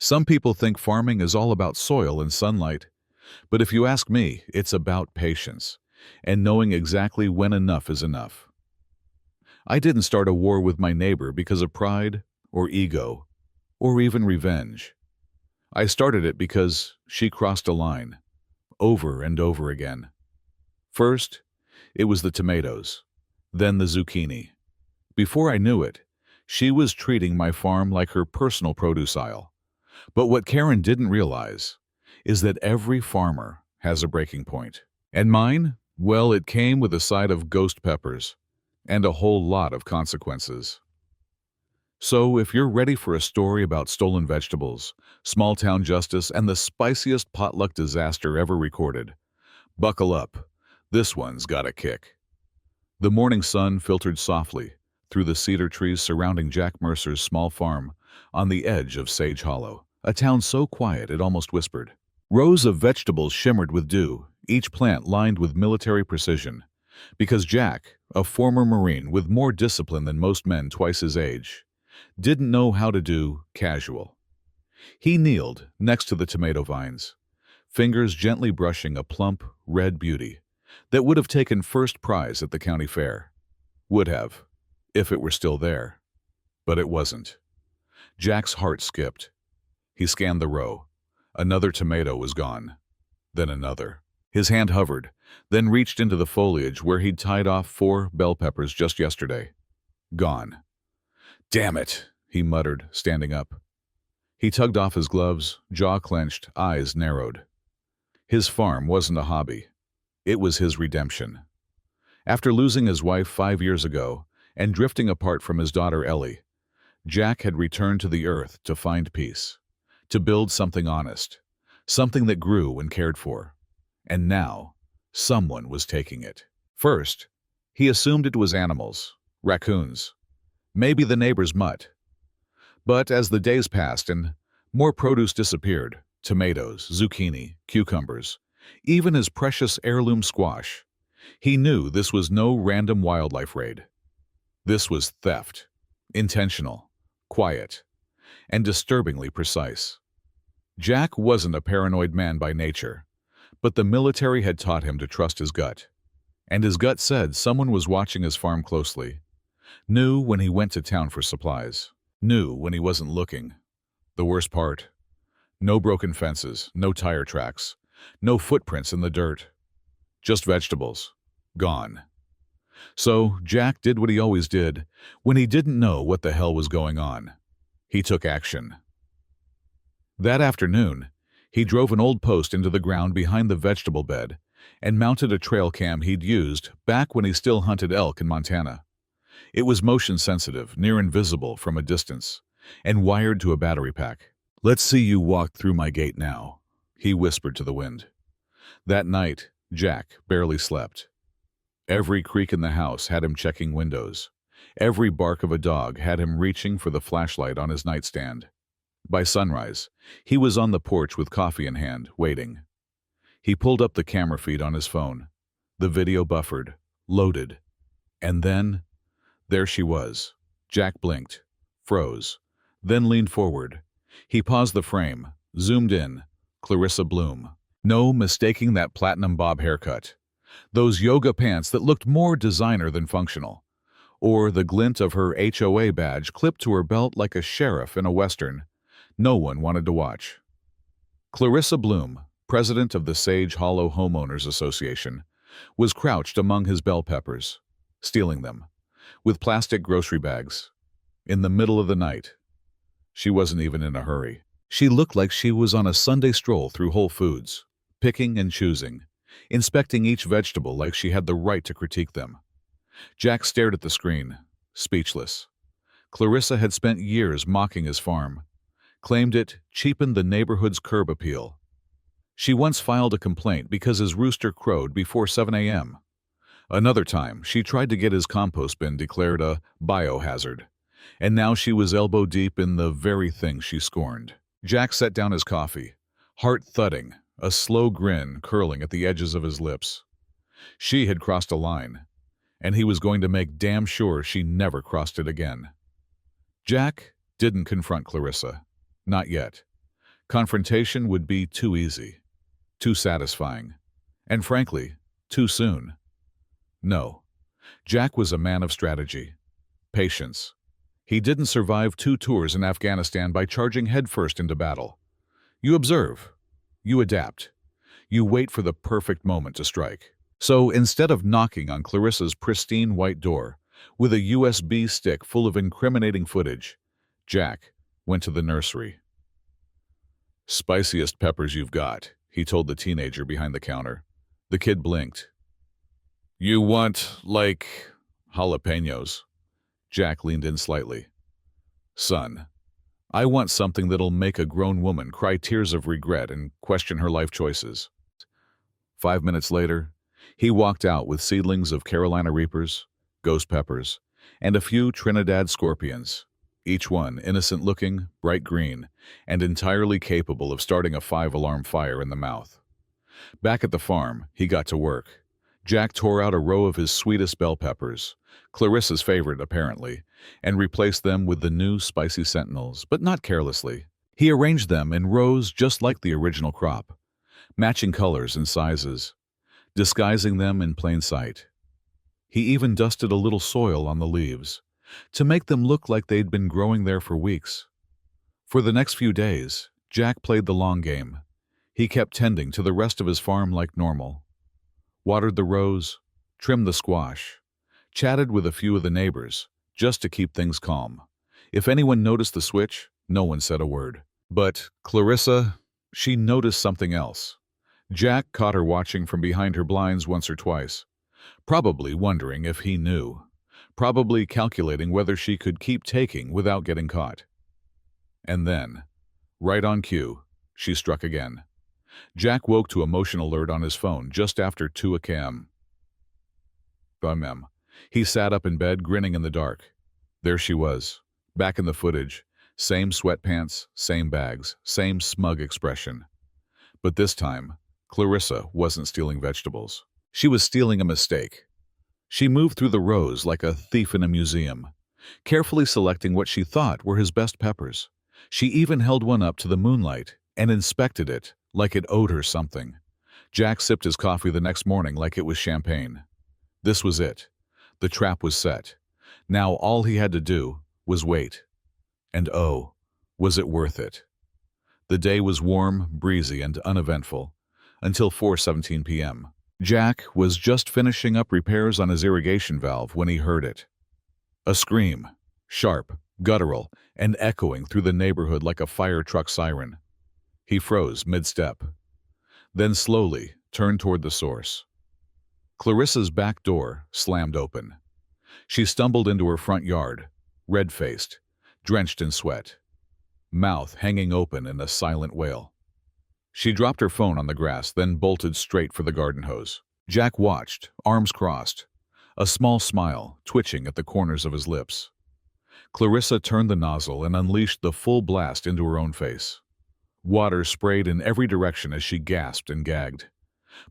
Some people think farming is all about soil and sunlight, but if you ask me, it's about patience and knowing exactly when enough is enough. I didn't start a war with my neighbor because of pride or ego or even revenge. I started it because she crossed a line over and over again. First, it was the tomatoes, then the zucchini. Before I knew it, she was treating my farm like her personal produce aisle. But what Karen didn't realize is that every farmer has a breaking point. And mine? Well, it came with a side of ghost peppers and a whole lot of consequences. So if you're ready for a story about stolen vegetables, small-town justice, and the spiciest potluck disaster ever recorded, buckle up. This one's got a kick. The morning sun filtered softly through the cedar trees surrounding Jack Mercer's small farm on the edge of Sage Hollow, a town so quiet it almost whispered. Rows of vegetables shimmered with dew, each plant lined with military precision, because Jack, a former Marine with more discipline than most men twice his age, didn't know how to do casual. He kneeled next to the tomato vines, fingers gently brushing a plump, red beauty that would have taken first prize at the county fair. Would have, if it were still there. But it wasn't. Jack's heart skipped. He scanned the row. Another tomato was gone. Then another. His hand hovered, then reached into the foliage where he'd tied off 4 bell peppers just yesterday. Gone. "Damn it," he muttered, standing up. He tugged off his gloves, jaw clenched, eyes narrowed. His farm wasn't a hobby. It was his redemption. After losing his wife 5 years ago and drifting apart from his daughter Ellie, Jack had returned to the earth to find peace, to build something honest, something that grew and cared for. And now, someone was taking it. First, he assumed it was animals, raccoons, maybe the neighbor's mutt. But as the days passed and more produce disappeared, tomatoes, zucchini, cucumbers, even his precious heirloom squash, he knew this was no random wildlife raid. This was theft, intentional, quiet, and disturbingly precise. Jack wasn't a paranoid man by nature, but the military had taught him to trust his gut. And his gut said someone was watching his farm closely, knew when he went to town for supplies, knew when he wasn't looking. The worst part, no broken fences, no tire tracks, no footprints in the dirt. Just vegetables. Gone. So Jack did what he always did when he didn't know what the hell was going on. He took action. That afternoon, he drove an old post into the ground behind the vegetable bed and mounted a trail cam he'd used back when he still hunted elk in Montana. It was motion sensitive, near invisible from a distance, and wired to a battery pack. "Let's see you walk through my gate now," he whispered to the wind. That night, Jack barely slept. Every creak in the house had him checking windows. Every bark of a dog had him reaching for the flashlight on his nightstand. By sunrise, he was on the porch with coffee in hand, waiting. He pulled up the camera feed on his phone. The video buffered, loaded. And then, there she was. Jack blinked, froze, then leaned forward. He paused the frame, zoomed in. Clarissa Bloom. No mistaking that platinum bob haircut. Those yoga pants that looked more designer than functional. Or the glint of her HOA badge clipped to her belt like a sheriff in a western. No one wanted to watch. Clarissa Bloom, president of the Sage Hollow Homeowners Association, was crouched among his bell peppers, stealing them, with plastic grocery bags, in the middle of the night. She wasn't even in a hurry. She looked like she was on a Sunday stroll through Whole Foods, picking and choosing, inspecting each vegetable like she had the right to critique them. Jack stared at the screen, speechless. Clarissa had spent years mocking his farm, claimed it cheapened the neighborhood's curb appeal. She once filed a complaint because his rooster crowed before 7 a.m. Another time, she tried to get his compost bin declared a biohazard, and now she was elbow deep in the very thing she scorned. Jack set down his coffee, heart thudding, a slow grin curling at the edges of his lips. She had crossed a line, and he was going to make damn sure she never crossed it again. Jack didn't confront Clarissa. Not yet. Confrontation would be too easy, too satisfying, and frankly, too soon. No, Jack was a man of strategy, patience. He didn't survive 2 tours in Afghanistan by charging headfirst into battle. You observe, you adapt, you wait for the perfect moment to strike. So instead of knocking on Clarissa's pristine white door with a USB stick full of incriminating footage, Jack went to the nursery. "Spiciest peppers you've got," he told the teenager behind the counter. The kid blinked. "You want, like, jalapenos?" Jack leaned in slightly. "Son, I want something that'll make a grown woman cry tears of regret and question her life choices." 5 minutes later, he walked out with seedlings of Carolina Reapers, ghost peppers, and a few Trinidad scorpions, each one innocent-looking, bright green, and entirely capable of starting a 5-alarm fire in the mouth. Back at the farm, he got to work. Jack tore out a row of his sweetest bell peppers, Clarissa's favorite apparently, and replaced them with the new spicy sentinels, but not carelessly. He arranged them in rows just like the original crop, matching colors and sizes, disguising them in plain sight. He even dusted a little soil on the leaves, to make them look like they'd been growing there for weeks. For the next few days, Jack played the long game. He kept tending to the rest of his farm like normal. Watered the rows, trimmed the squash, chatted with a few of the neighbors, just to keep things calm. If anyone noticed the switch, no one said a word. But Clarissa, she noticed something else. Jack caught her watching from behind her blinds once or twice, probably wondering if he knew, probably calculating whether she could keep taking without getting caught. And then, right on cue, she struck again. Jack woke to a motion alert on his phone just after 2 a.m. He sat up in bed, grinning in the dark. There she was, back in the footage, same sweatpants, same bags, same smug expression. But this time, Clarissa wasn't stealing vegetables. She was stealing a mistake. She moved through the rows like a thief in a museum, carefully selecting what she thought were his best peppers. She even held one up to the moonlight and inspected it like it owed her something. Jack sipped his coffee the next morning like it was champagne. This was it. The trap was set. Now all he had to do was wait. And oh, was it worth it? The day was warm, breezy, and uneventful, until 4:17 p.m. Jack was just finishing up repairs on his irrigation valve when he heard it. A scream, sharp, guttural, and echoing through the neighborhood like a fire truck siren. He froze mid-step, then slowly turned toward the source. Clarissa's back door slammed open. She stumbled into her front yard, red-faced, drenched in sweat, mouth hanging open in a silent wail. She dropped her phone on the grass, then bolted straight for the garden hose. Jack watched, arms crossed, a small smile twitching at the corners of his lips. Clarissa turned the nozzle and unleashed the full blast into her own face. Water sprayed in every direction as she gasped and gagged.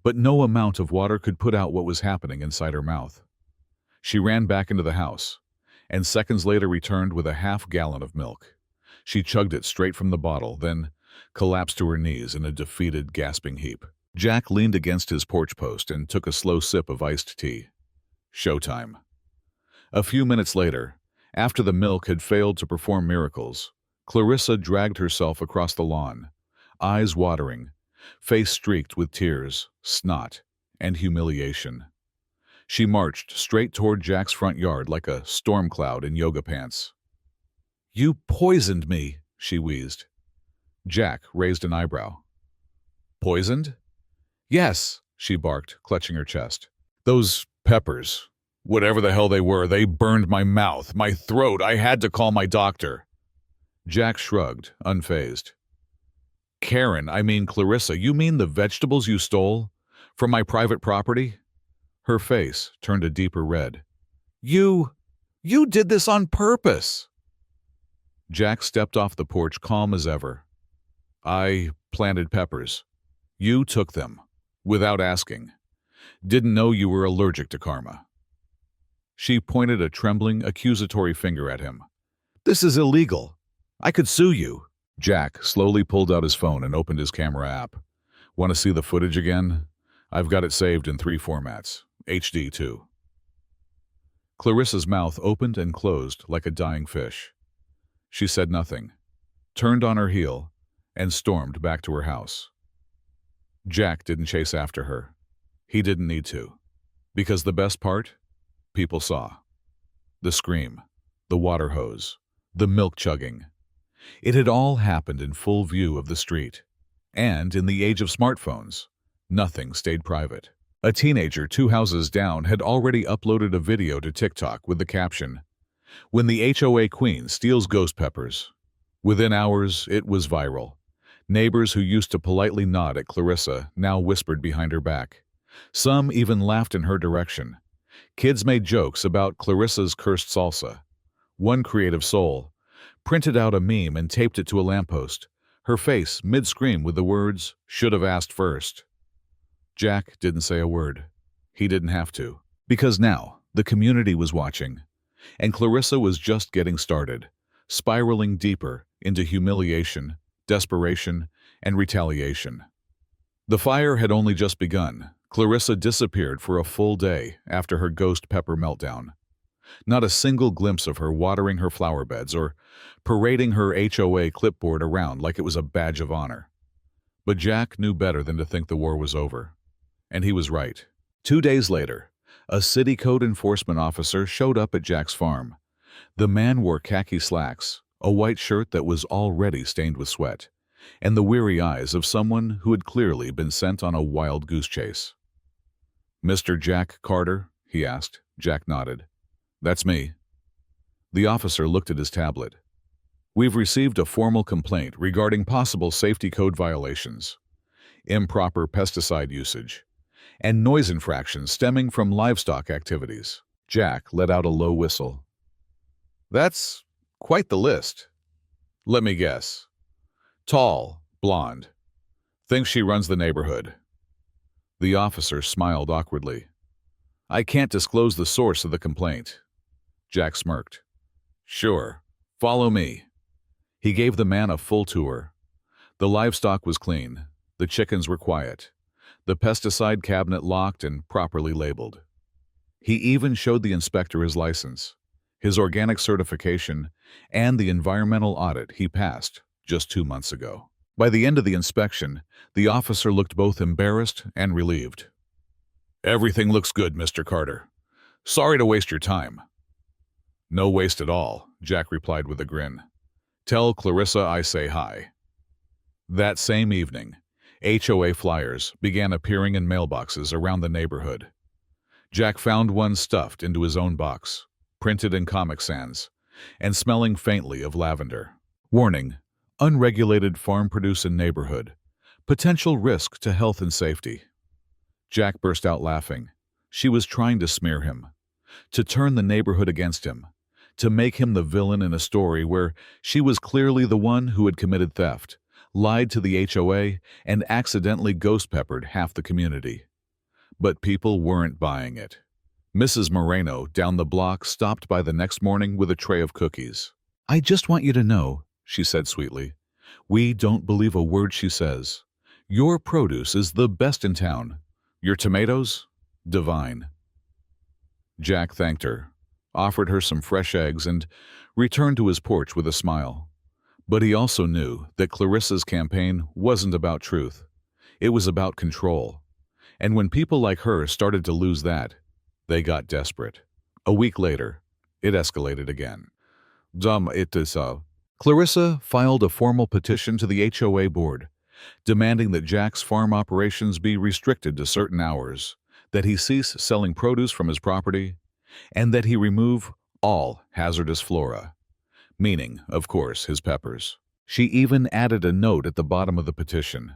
But no amount of water could put out what was happening inside her mouth. She ran back into the house, and seconds later returned with a half-gallon of milk. She chugged it straight from the bottle, then collapsed to her knees in a defeated, gasping heap. Jack leaned against his porch post and took a slow sip of iced tea. Showtime. A few minutes later, after the milk had failed to perform miracles, Clarissa dragged herself across the lawn, eyes watering, face streaked with tears, snot, and humiliation. She marched straight toward Jack's front yard like a storm cloud in yoga pants. "You poisoned me," she wheezed. Jack raised an eyebrow. "Poisoned?" "Yes," she barked, clutching her chest. "Those peppers, whatever the hell they were, they burned my mouth, my throat. I had to call my doctor." Jack shrugged, unfazed. Clarissa, you mean the vegetables you stole? From my private property?" Her face turned a deeper red. You did this on purpose." Jack stepped off the porch calm as ever. "I planted peppers. You took them, without asking. Didn't know you were allergic to karma." She pointed a trembling, accusatory finger at him. "This is illegal. I could sue you." Jack slowly pulled out his phone and opened his camera app. Want to see the footage again? I've got it saved in 3 formats. HD too. Clarissa's mouth opened and closed like a dying fish. She said nothing, turned on her heel, and stormed back to her house. Jack didn't chase after her. He didn't need to. Because the best part? People saw. The scream, the water hose, the milk chugging. It had all happened in full view of the street. And in the age of smartphones, nothing stayed private. A teenager 2 houses down had already uploaded a video to TikTok with the caption, "When the HOA queen steals ghost peppers." Within hours, it was viral. Neighbors who used to politely nod at Clarissa now whispered behind her back. Some even laughed in her direction. Kids made jokes about Clarissa's cursed salsa. One creative soul printed out a meme and taped it to a lamppost, her face mid-scream with the words, "Should have asked first." Jack didn't say a word. He didn't have to. Because now, the community was watching. And Clarissa was just getting started, spiraling deeper into humiliation, desperation, and retaliation. The fire had only just begun. Clarissa disappeared for a full day after her ghost pepper meltdown. Not a single glimpse of her watering her flower beds or parading her HOA clipboard around like it was a badge of honor. But Jack knew better than to think the war was over. And he was right. 2 days later, a city code enforcement officer showed up at Jack's farm. The man wore khaki slacks, a white shirt that was already stained with sweat, and the weary eyes of someone who had clearly been sent on a wild goose chase. "Mr. Jack Carter?" he asked. Jack nodded. "That's me." The officer looked at his tablet. "We've received a formal complaint regarding possible safety code violations, improper pesticide usage, and noise infractions stemming from livestock activities." Jack let out a low whistle. "That's quite the list. Let me guess. Tall, blonde. Thinks she runs the neighborhood." The officer smiled awkwardly. "I can't disclose the source of the complaint." Jack smirked. "Sure, follow me." He gave the man a full tour. The livestock was clean. The chickens were quiet. The pesticide cabinet locked and properly labeled. He even showed the inspector his license, his organic certification, and the environmental audit he passed just 2 months ago. By the end of the inspection, the officer looked both embarrassed and relieved. "Everything looks good, Mr. Carter. Sorry to waste your time." "No waste at all," Jack replied with a grin. "Tell Clarissa I say hi." That same evening, HOA flyers began appearing in mailboxes around the neighborhood. Jack found one stuffed into his own box, printed in Comic Sans, and smelling faintly of lavender. Warning: unregulated farm produce in neighborhood. Potential risk to health and safety. Jack burst out laughing. She was trying to smear him, to turn the neighborhood against him, to make him the villain in a story where she was clearly the one who had committed theft, lied to the HOA, and accidentally ghost-peppered half the community. But people weren't buying it. Mrs. Moreno down the block stopped by the next morning with a tray of cookies. "I just want you to know," she said sweetly, "we don't believe a word she says. Your produce is the best in town. Your tomatoes? Divine." Jack thanked her, offered her some fresh eggs, and returned to his porch with a smile. But he also knew that Clarissa's campaign wasn't about truth. It was about control. And when people like her started to lose that, they got desperate. A week later, it escalated again. Clarissa filed a formal petition to the HOA board, demanding that Jack's farm operations be restricted to certain hours, that he cease selling produce from his property, and that he remove all hazardous flora, meaning, of course, his peppers. She even added a note at the bottom of the petition.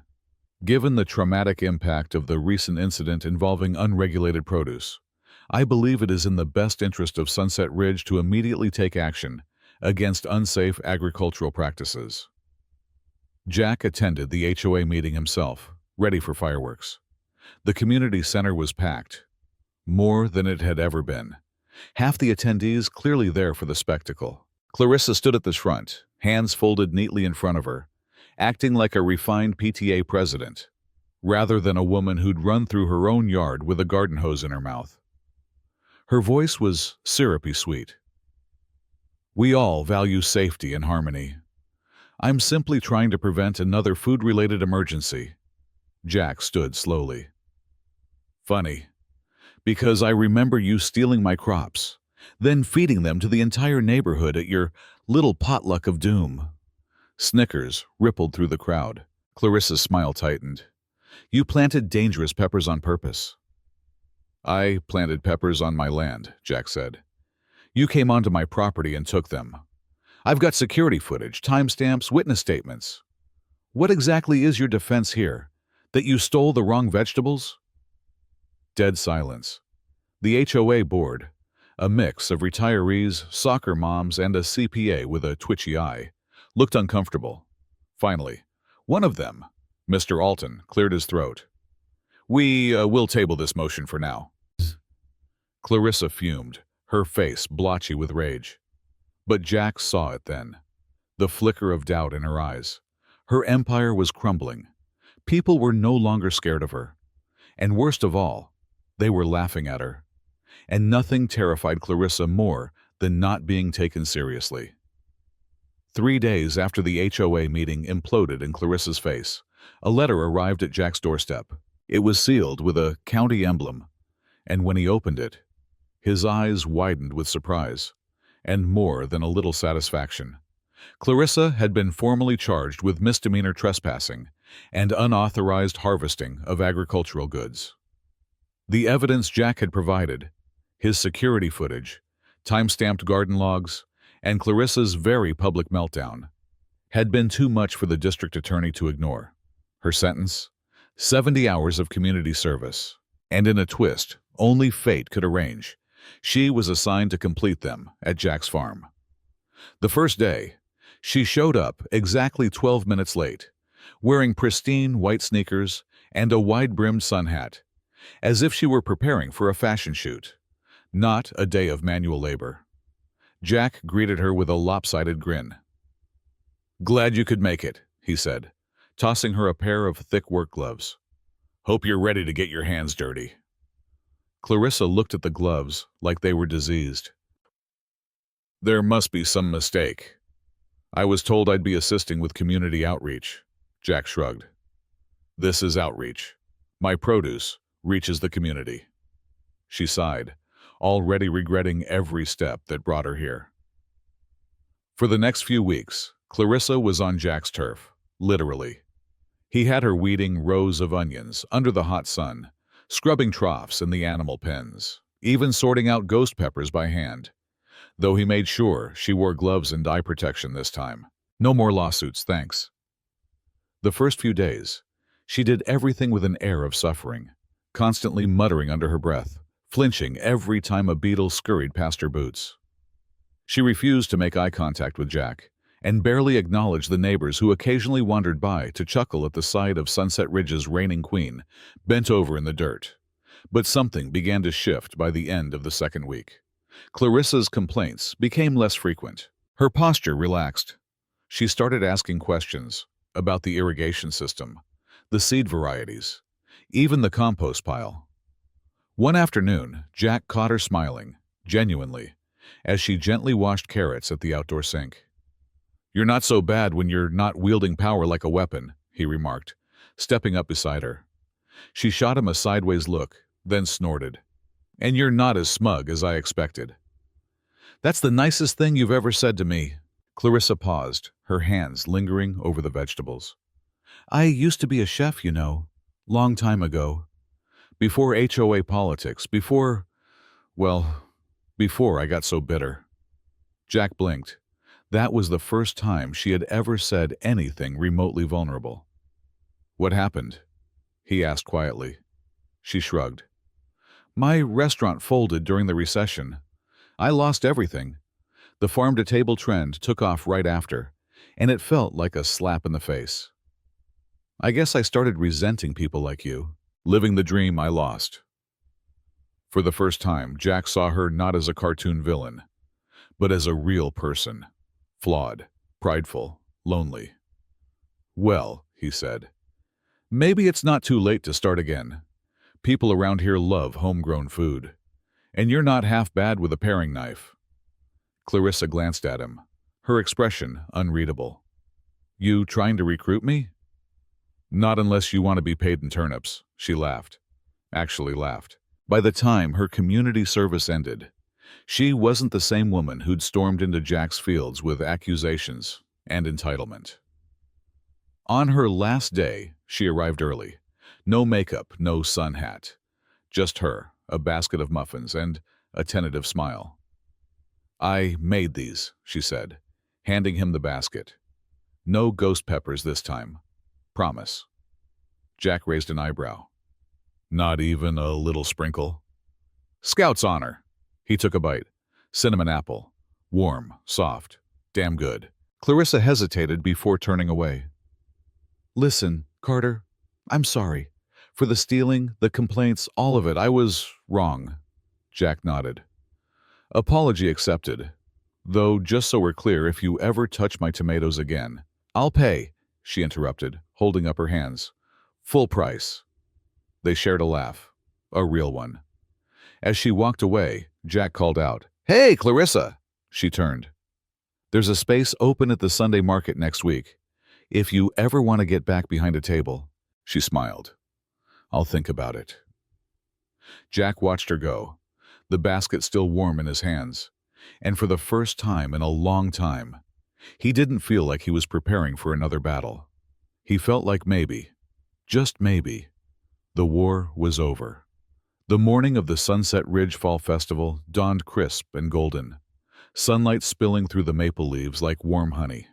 "Given the traumatic impact of the recent incident involving unregulated produce, I believe it is in the best interest of Sunset Ridge to immediately take action against unsafe agricultural practices." Jack attended the HOA meeting himself, ready for fireworks. The community center was packed, more than it had ever been. Half the attendees clearly there for the spectacle. Clarissa stood at the front, hands folded neatly in front of her, acting like a refined PTA president, rather than a woman who'd run through her own yard with a garden hose in her mouth. Her voice was syrupy sweet. We all value safety and harmony. I'm simply trying to prevent another food-related emergency. Jack stood slowly. Funny, because I remember you stealing my crops, then feeding them to the entire neighborhood at your little potluck of doom. Snickers rippled through the crowd. Clarissa's smile tightened. You planted dangerous peppers on purpose. I planted peppers on my land, Jack said. You came onto my property and took them. I've got security footage, timestamps, witness statements. What exactly is your defense here? That you stole the wrong vegetables? Dead silence. The HOA board, a mix of retirees, soccer moms, and a CPA with a twitchy eye, looked uncomfortable. Finally, one of them, Mr. Alton, cleared his throat. We will table this motion for now. Clarissa fumed, her face blotchy with rage. But Jack saw it then, the flicker of doubt in her eyes. Her empire was crumbling. People were no longer scared of her. And worst of all, they were laughing at her. And nothing terrified Clarissa more than not being taken seriously. 3 days after the HOA meeting imploded in Clarissa's face, a letter arrived at Jack's doorstep. It was sealed with a county emblem, and when he opened it, his eyes widened with surprise, and more than a little satisfaction. Clarissa had been formally charged with misdemeanor trespassing and unauthorized harvesting of agricultural goods. The evidence Jack had provided, his security footage, time-stamped garden logs, and Clarissa's very public meltdown, had been too much for the district attorney to ignore. Her sentence? 70 hours of community service. And in a twist only fate could arrange, she was assigned to complete them at Jack's farm. The first day, she showed up exactly 12 minutes late, wearing pristine white sneakers and a wide-brimmed sun hat, as if she were preparing for a fashion shoot, not a day of manual labor. Jack greeted her with a lopsided grin. Glad you could make it, he said, tossing her a pair of thick work gloves. Hope you're ready to get your hands dirty. Clarissa looked at the gloves like they were diseased. There must be some mistake. I was told I'd be assisting with community outreach. Jack shrugged. This is outreach. My produce reaches the community. She sighed, already regretting every step that brought her here. For the next few weeks, Clarissa was on Jack's turf, literally. He had her weeding rows of onions under the hot sun, scrubbing troughs in the animal pens, even sorting out ghost peppers by hand, though he made sure she wore gloves and eye protection this time. No more lawsuits, thanks. The first few days, she did everything with an air of suffering, constantly muttering under her breath, flinching every time a beetle scurried past her boots. She refused to make eye contact with Jack, and barely acknowledged the neighbors who occasionally wandered by to chuckle at the sight of Sunset Ridge's reigning queen, bent over in the dirt. But something began to shift by the end of the second week. Clarissa's complaints became less frequent. Her posture relaxed. She started asking questions about the irrigation system, the seed varieties, even the compost pile. One afternoon, Jack caught her smiling, genuinely, as she gently washed carrots at the outdoor sink. You're not so bad when you're not wielding power like a weapon, he remarked, stepping up beside her. She shot him a sideways look, then snorted. And you're not as smug as I expected. That's the nicest thing you've ever said to me. Clarissa paused, her hands lingering over the vegetables. I used to be a chef, you know, long time ago. Before HOA politics, before I got so bitter. Jack blinked. That was the first time she had ever said anything remotely vulnerable. What happened? He asked quietly. She shrugged. My restaurant folded during the recession. I lost everything. The farm-to-table trend took off right after, and it felt like a slap in the face. I guess I started resenting people like you, living the dream I lost. For the first time, Jack saw her not as a cartoon villain, but as a real person. Flawed, prideful, lonely. Well, he said, maybe it's not too late to start again. People around here love homegrown food. And you're not half bad with a paring knife. Clarissa glanced at him, her expression unreadable. You trying to recruit me? Not unless you want to be paid in turnips, she laughed. Actually laughed. By the time her community service ended, she wasn't the same woman who'd stormed into Jack's fields with accusations and entitlement. On her last day, she arrived early. No makeup, no sun hat. Just her, a basket of muffins, and a tentative smile. I made these, she said, handing him the basket. No ghost peppers this time. Promise. Jack raised an eyebrow. Not even a little sprinkle? Scout's honor. He took a bite. Cinnamon apple. Warm, soft, damn good. Clarissa hesitated before turning away. Listen, Carter, I'm sorry. For the stealing, the complaints, all of it, I was wrong. Jack nodded. Apology accepted. Though, just so we're clear, if you ever touch my tomatoes again, I'll pay, she interrupted, holding up her hands. Full price. They shared a laugh. A real one. As she walked away, Jack called out, Hey, Clarissa! She turned. There's a space open at the Sunday market next week. If you ever want to get back behind a table, she smiled. I'll think about it. Jack watched her go, the basket still warm in his hands, and for the first time in a long time, he didn't feel like he was preparing for another battle. He felt like maybe, just maybe, the war was over. The morning of the Sunset Ridge Fall Festival dawned crisp and golden, sunlight spilling through the maple leaves like warm honey.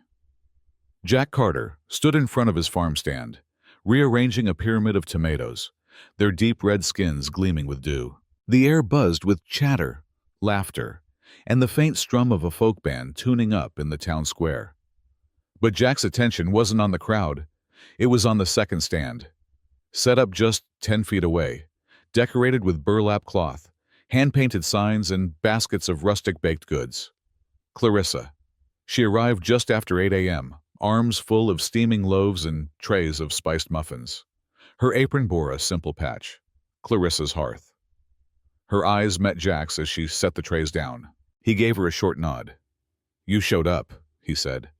Jack Carter stood in front of his farm stand, rearranging a pyramid of tomatoes, their deep red skins gleaming with dew. The air buzzed with chatter, laughter, and the faint strum of a folk band tuning up in the town square. But Jack's attention wasn't on the crowd. It was on the second stand, set up just 10 feet away, decorated with burlap cloth, hand-painted signs, and baskets of rustic baked goods. Clarissa. She arrived just after 8 a.m., arms full of steaming loaves and trays of spiced muffins. Her apron bore a simple patch, Clarissa's hearth. Her eyes met Jack's as she set the trays down. He gave her a short nod. You showed up, he said.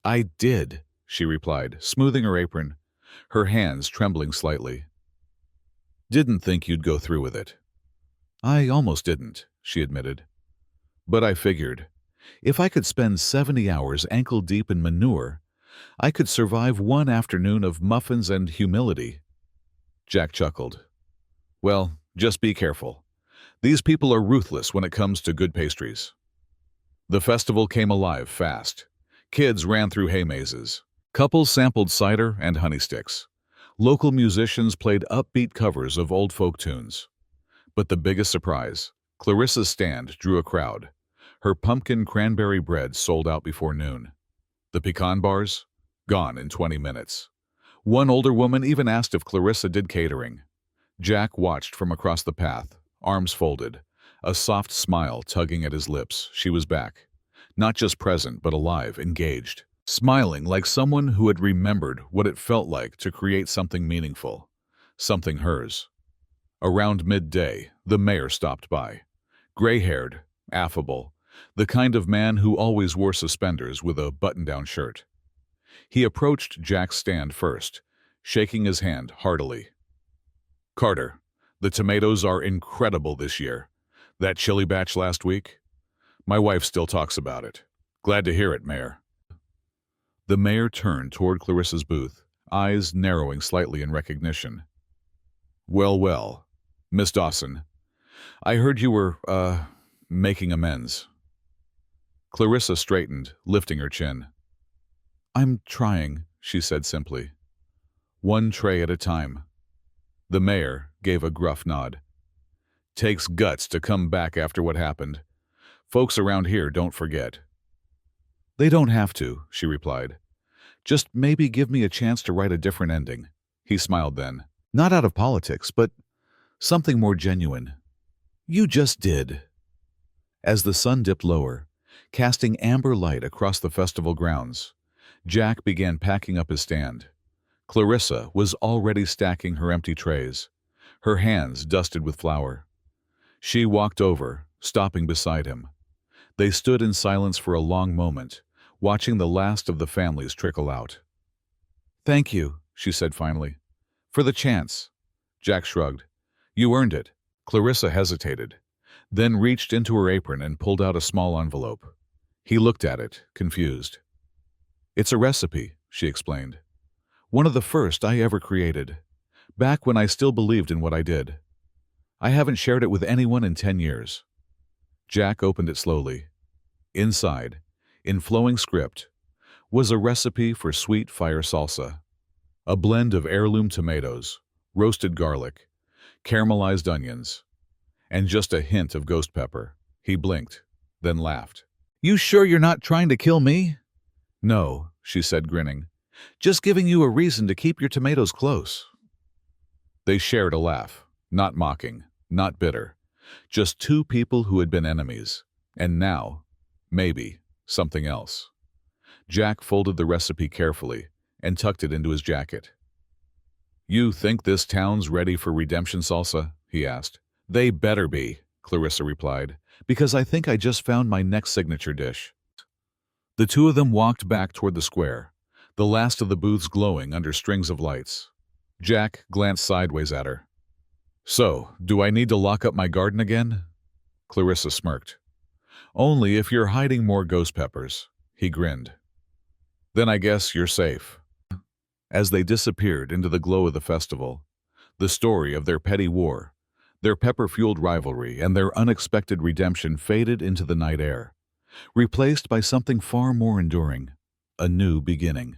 I did, she replied, smoothing her apron, her hands trembling slightly. Didn't think you'd go through with it. I almost didn't, she admitted. But I figured, if I could spend 70 hours ankle-deep in manure, I could survive one afternoon of muffins and humility. Jack chuckled. Well, just be careful. These people are ruthless when it comes to good pastries. The festival came alive fast. Kids ran through hay mazes. Couples sampled cider and honey sticks. Local musicians played upbeat covers of old folk tunes. But the biggest surprise, Clarissa's stand drew a crowd. Her pumpkin cranberry bread sold out before noon. The pecan bars? Gone in 20 minutes. One older woman even asked if Clarissa did catering. Jack watched from across the path, arms folded, a soft smile tugging at his lips. She was back. Not just present, but alive, engaged. Smiling like someone who had remembered what it felt like to create something meaningful. Something hers. Around midday, the mayor stopped by. Gray-haired, affable, the kind of man who always wore suspenders with a button-down shirt. He approached Jack's stand first, shaking his hand heartily. Carter, the tomatoes are incredible this year. That chili batch last week? My wife still talks about it. Glad to hear it, Mayor. The mayor turned toward Clarissa's booth, eyes narrowing slightly in recognition. Well, Miss Dawson, I heard you were, making amends. Clarissa straightened, lifting her chin. I'm trying, she said simply. One tray at a time. The mayor gave a gruff nod. Takes guts to come back after what happened. Folks around here don't forget. They don't have to, she replied. Just maybe give me a chance to write a different ending. He smiled then. Not out of politics, but something more genuine. You just did. As the sun dipped lower, casting amber light across the festival grounds, Jack began packing up his stand. Clarissa was already stacking her empty trays, her hands dusted with flour. She walked over, stopping beside him. They stood in silence for a long moment, watching the last of the families trickle out. "Thank you," she said finally. "For the chance." Jack shrugged. "You earned it." Clarissa hesitated, then reached into her apron and pulled out a small envelope. He looked at it, confused. "It's a recipe," she explained. "One of the first I ever created, back when I still believed in what I did. I haven't shared it with anyone in 10 years. Jack opened it slowly. Inside, in flowing script, was a recipe for sweet fire salsa. A blend of heirloom tomatoes, roasted garlic, caramelized onions, and just a hint of ghost pepper. He blinked, then laughed. "You sure you're not trying to kill me?" "No," she said, grinning. "Just giving you a reason to keep your tomatoes close." They shared a laugh, not mocking, not bitter. Just two people who had been enemies. And now, maybe, something else. Jack folded the recipe carefully and tucked it into his jacket. "You think this town's ready for redemption salsa?" he asked. "They better be," Clarissa replied, "because I think I just found my next signature dish." The two of them walked back toward the square, the last of the booths glowing under strings of lights. Jack glanced sideways at her. "So, do I need to lock up my garden again?" Clarissa smirked. "Only if you're hiding more ghost peppers," he grinned. "Then I guess you're safe." As they disappeared into the glow of the festival, the story of their petty war, their pepper-fueled rivalry, and their unexpected redemption faded into the night air, replaced by something far more enduring, a new beginning.